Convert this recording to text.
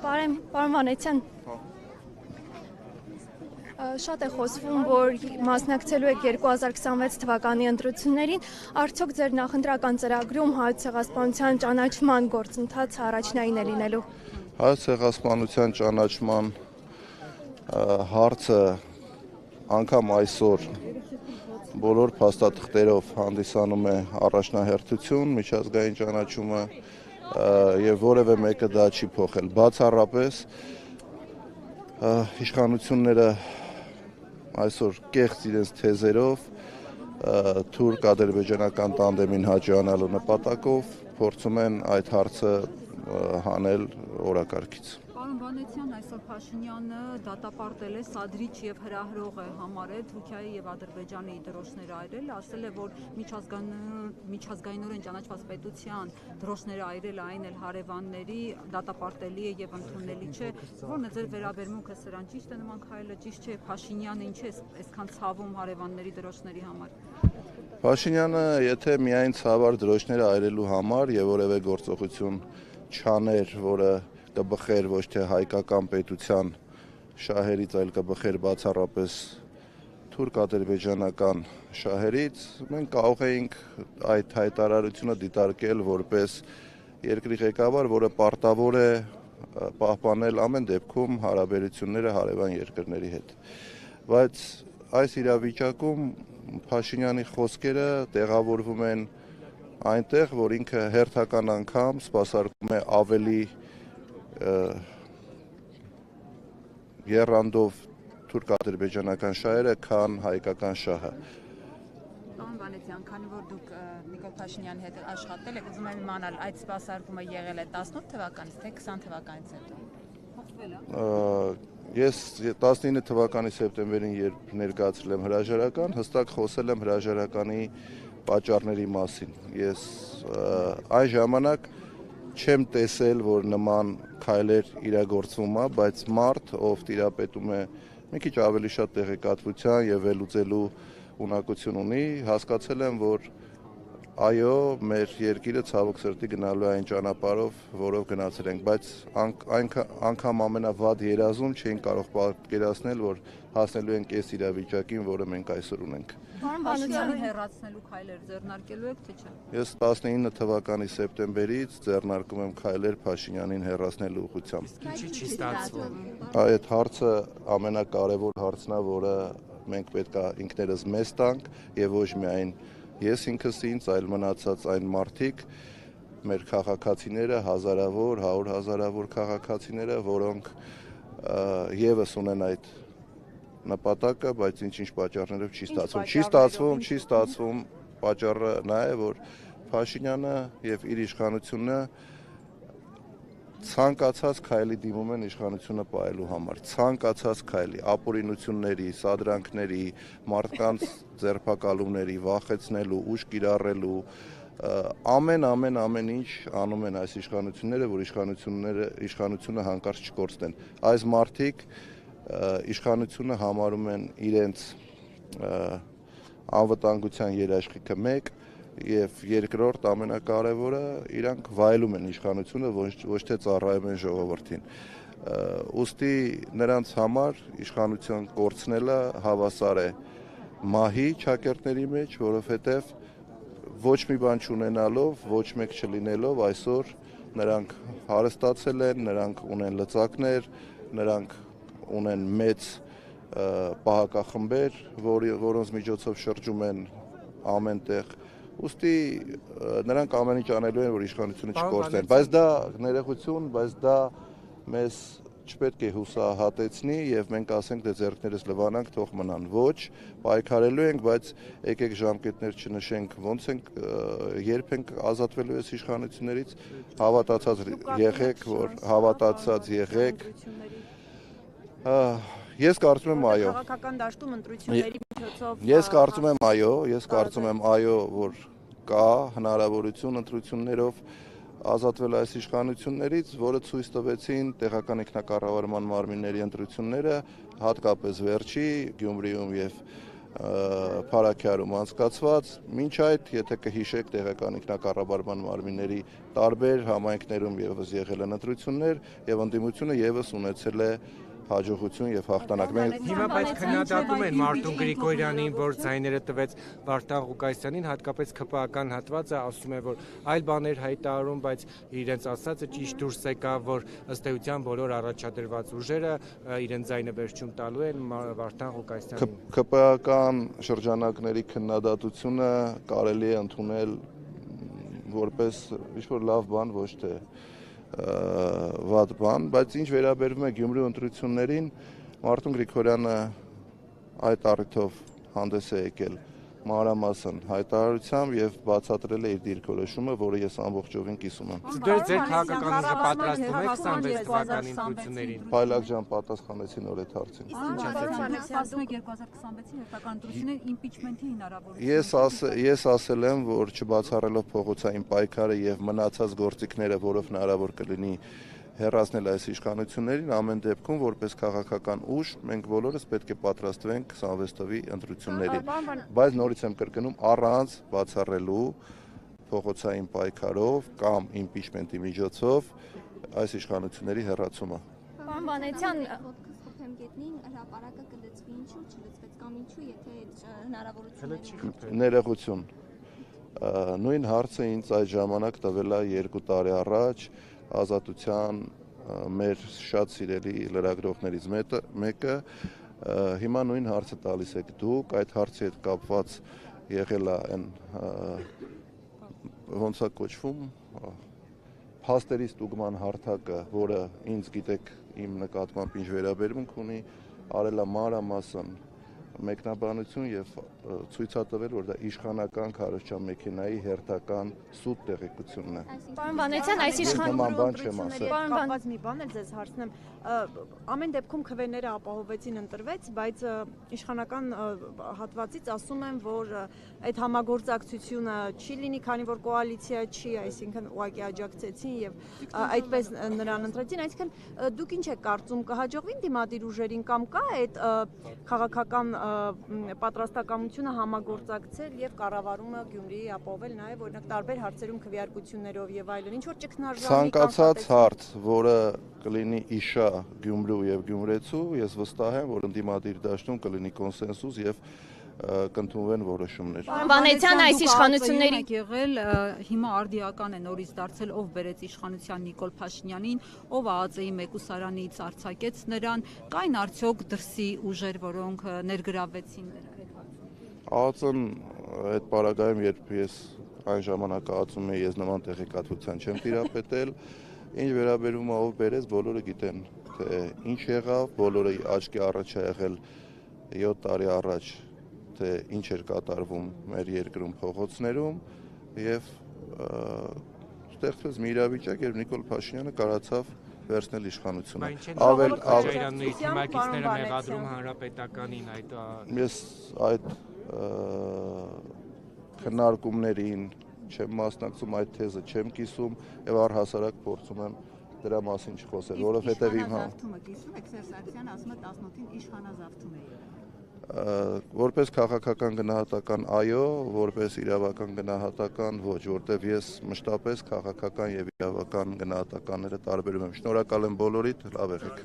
Պարոն Վանեցյան, շատ է խոսվում, որ մասնակցելու եք 2026 թվականի ընտրություններին, արդյոք ձեր նախընտրական ծրագրում Հայոց ցեղասպանության ճանաչման գործընթացը առաջնային է լինելու։ Հայոց ցեղասպանության ճանաչման հարցը անգամ այսօր բոլոր փաստաթղթերով հանդիսանում է առաջնահերթություն, միջազգային ճանաչումը եւ որևէ մեկը դա չի փոխել։ Բացառապես իշխանությունները այսօր կեղծ իրենց թեզերով թուրք-ադրբեջանական տանդեմին հաջողանալու նպատակով փորձում են այդ հարցը հանել օրակարգից։ Պարոն Վանեցյան, այսօր Փաշինյանը դատապարտել է, սադրիչ եւ հրահրող է համարել Թուրքիայի եւ Ադրբեջանի դրոշները այրել, ասել է, որ միջազգայինորեն ճանաչված պետության դրոշները այրելը, այն էլ հարևանների, դատապարտելի է եւ ընդունելի չէ։ Որն է ձեր վերաբերմունքը սրան, ճիշտ է նման քայլը, ճիշտ չէ, Փաշինյանը ինչ է այսքան ցավում հարևանների դրոշների համար։ Փաշինյանը, եթե միայն ցավար դրոշները այրելու համար եւ որևէ գործողություն չաներ, որը կբխեր ոչ թե հայկական պետության շահերից, այլ կբխեր բացառապես թուրք-ադրբեջանական շահերից, մենք կարող էինք այդ հայտարարությունը դիտարկել որպես երկրի ղեկավար, որը պարտավոր է պահպանել ամեն դեպքում հարաբերությունները հարևան երկրների հետ։ Բայց այս իրավիճակում Փաշինյանի խոսքերը տեղավորվում են այնտեղ, որ ինքը հերթական անգամ սպասարկում է ավելի եռանդով թուրք-ադրբեջանական շահերը, քան հայկական շահը։ Պարոն Վանեցյան, քանի որ դուք Նիկոլ Փաշինյանի հետ աշխատել եք, ուզում եմ իմանալ, այդ սպասարկումը եղել է 18 թվականից, թե 20 թվականից հետո։ Փոխվել է։ Ես 19 թվականի սեպտեմբերին, երբ ներկայացրել եմ հրաժարական, հստակ խոսել եմ հրաժարականի պատճառների մասին։ Ես այն ժամանակ չեմ տեսել, որ նման քայլեր իրագործվում է, բայց մարդ, ով տիրապետում է մի քիչ ավելի շատ տեղեկատվության եւ վերլուծելու ունակություն ունի, հասկացել եմ, որ այո, մեր երկիրը ցավոք սրտի գնալու է այն ճանապարհով, որով գնացել ենք, բայց անգամ ամենավատ երազում չէին կարող պատկերացնել, որ հասնելու ենք այս իրավիճակին, որը մենք այսօր ունենք։ Փաշինյանը հեռացնելու քայլեր ձեռնարկելու եք, թե չէ։ Ես 19 թվականի սեպտեմբերից ձեռնարկում եմ քայլեր Փաշինյանին հեռացնելու ուղղությամբ։ Չի ստացվում։ Այդ հարցը ամենակարևոր հարցն է, որը մենք պետք է ինքներս մեզ տանք եւ ոչ միայն ես ինքս ինձ, այլ մնացած այն մարդիկ, մեր քաղաքացիները, հազարավոր, 100 հազարավոր քաղաքացիները, որոնք եւս ունեն այդ նպատակը, բայց ինչ պատճառներով չի ստացվում, պատճառը նա է, որ Փաշինյանը եւ իր իշխանությունը ցանկացած քայլի դիմում են իշխանությունը պահելու համար, ցանկացած քայլի, ապօրինությունների, սադրանքների, մարդկանց ձերբակալումների, վախեցնելու, ուժ կիրառելու, ամեն ինչ անում են այս իշխանությունները, որ իշխանությունը հանկարծ չկորցնեն։ Այս մարդիկ իշխանությունը համարում են իրենց անվտանգության երաշխիքը մեկ եւ երկրորդ ամենակարևորը իրանք վայելում են իշխանությունը, ոչ թե ծառայում են ժողովրդին։ Ուստի նրանց համար իշխանություն կորցնելը հավասար է մահի ճակերտների մեջ, որովհետեւ ոչ մի բան չունենալով, ոչ մեկ չլինելով այսօր նրանք հարստացել են, նրանք ունեն լծակներ, նրանք ունեն մեծ պահակախմբեր, որոնց միջոցով շրջում են ամենտեղ։ Ուստի նրանք ամեն ինչ անելու են, որ իշխանությունը չկորցնեն, բայց դա ներողություն, բայց դա մեզ չպետք է հուսահատեցնի եւ մենք ասենք դե ձեռքներս լվանանք, թող մնան։ Ոչ, պայքարելու ենք, բայց եկեք ժամկետներ չնշենք, ոնց ենք, երբ ենք ազատվելու այս իշխանություններից, հավատացած եղեք, որ հավատացած եղեք։ Ես կարծում եմ այո։ Քաղաքական դաշտում ընտրությունների միջոցով Ես կարծում եմ այո, որ կա հնարավորություն ընտրություններով ազատվել այս իշխանություններից, որը ցույց տվեցին տեղական ինքնակառավարման մարմինների ընտրությունները, հատկապես վերջի Գյումրիում եւ Փարաքյարում անցկացված, մինչ այդ, եթե կհիշեք, տեղական ինքնակառավարման մարմինների տարբեր համայնքներում եւս եղել են ընտրություններ եւ ընդդիմությունը եւս ունեցել է հաջողություն եւ հաղթանակ։ Հիմա բայց քննադատում են Մարտուն Գրիգորյանին, որ ձայները տվեց Վարդան Ղուկասյանին, հատկապես ԿՊԱ-ական հատվածը ասում է, որ այլ բաներ հայտարարում, բայց իրենց ասածը ճիշտ դուրս եկավ, որ ըստ էության բոլոր առաջադրված ուժերը իրենց ձայնը վերջում տալու են Վարդան Ղուկասյանին։ ԿՊԱ-ական շրջանակների քննադատությունը կարելի է ընդունել որպես ինչ-որ լավ բան, ոչ թե վատ բան, բայց ինչ վերաբերվում է Գյումրու ընտրություններին, Մարտուն Գրիգորյանը այդ առիթով հանդես է եկել մանրամասն հայտարարությամբ եւ բացատրել է իր դիրքորոշումը, որը ես ամբողջովին կիսում եմ։ Դուք ձեր քաղաքականությունը պատրաստում եք 26 թվականի ընտրություններին։ Բայլակ ջան պատասխանեցին նոր այդ հարցին։ Ասում եք 2026-ի հերթական ընտրություններ իմպիչմենթի հնարավորություն։ Ես ասել եմ, որ չբացառելով փողոցային պայքարը եւ մնացած գործիքները, որով հնարավոր կլինի հեռացնել այս իշխանություններին, ամեն դեպքում որպես քաղաքական ուժ մենք բոլորս պետք է պատրաստվենք 26 թվականի ընտրություններին, բայց նորից եմ կրկնում, առանց բացառելու փողոցային պայքարով կամ իմպիչմենտի միջոցով այս իշխանությունների հեռացումը։ Պարոն Վանեցյան, գետնին հրապարակը կլծվի, ինչու չլծվեց կամ ինչու, եթե հնարավորություն Ներողություն։ Նույն հարցը ինձ այդ ժամանակ տվել է 2 տարի առաջ Ազատության մեր շատ սիրելի լրագրողներից մեկը, հիմա նույն հարցը տալիս եք դուք, այդ հարցի հետ կապված եղել է այն ոնց է կոչվում փաստերի ստուգման հարթակը, որը ինձ գիտեք իմ նկատմամբ ինչ վերաբերմունք ունի, արել է մանրամասն մեկնաբանություն եւ ցույց է տվել, որ դա իշխանական քարոզչական մեքենայի հերթական սուտ տեղեկությունն է։ Պարոն Վանեցյան, այս կապված մի բան էլ ձեզ հարցնեմ, ամեն դեպքում քվեները ապահովեցին ընտրվեց, բայց իշխանական հատվածից ասում են, որ այդ համագործակցությունը չի լինի, քանի որ կոալիցիա չի, այսինքն ուղղակի աջակցեցին եւ այդպես նրան ընտրեցին, այսինքն դուք ինչ եք կարծում, կհաջողվի դիմադիր ուժերին կամ կա այդ քաղաքական պատրաստակամությունը համագործակցել եւ կառավարումը Գյումրիի ապահովել նաեւ օրինակ տարբեր հարցերում քվեարկություններով եւ այլն, ինչ որ ճգնաժամի ցանկացած հարց, որը կլինի իշա Գյումրու եւ գյումրեցու, ես վստահ եմ, որ ընդդիմադիր դաշտում կլինի կոնսենսուս եւ կընդունվեն որոշումներ։ Վանեցյան, այս իշխանությունների եղել հիմա արդիական է նորից դարձել, ով բերեց իշխանության Նիկոլ Փաշինյանին, ով ԱԱԾ-ի մեկուսարանից արձակեց նրան, կային արդյոք դրսի ուժեր, որոնք ներգրավվեցին նրա հետ հարցում։ ԱԱԾ-ն այդ պարագայում, երբ ես այն ժամանակ ԱԱԾ-ում ես նման տեղեկատվության չեմ տիրապետել, ինչ վերաբերում է ով բերեց, բոլորը գիտեն, թե ինչ եղավ, բոլորը աչքի առաջ է եղել 7 տարի առաջ, թե ինչ էր կատարվում մեր երկրում փողոցներում եւ ստեղծվեց մի իրավիճակ, երբ Նիկոլ Փաշինյանը կարողացավ վերցնել իշխանությունը։ Իրանների թիմակիցները մեղադրում հանրապետականին այդ ես այդ քննարկումներին չեմ մասնակցում, այդ թեզը չեմ կիսում եւ առհասարակ փորձում եմ դրա մասին չխոսել, որովհետեւ իմ կիսում եք Սերժ Սարգսյանը ասում է 18-ին իշխանազավթում է եղել։ Որպես քաղաքական գնահատական այո, որպես իրավական գնահատական ոչ, որտեվ ես մշտապես քաղաքական եւ իրավական գնահատականները տարբերում եմ։ Շնորհակալ եմ բոլորիդ, լավ եղեք։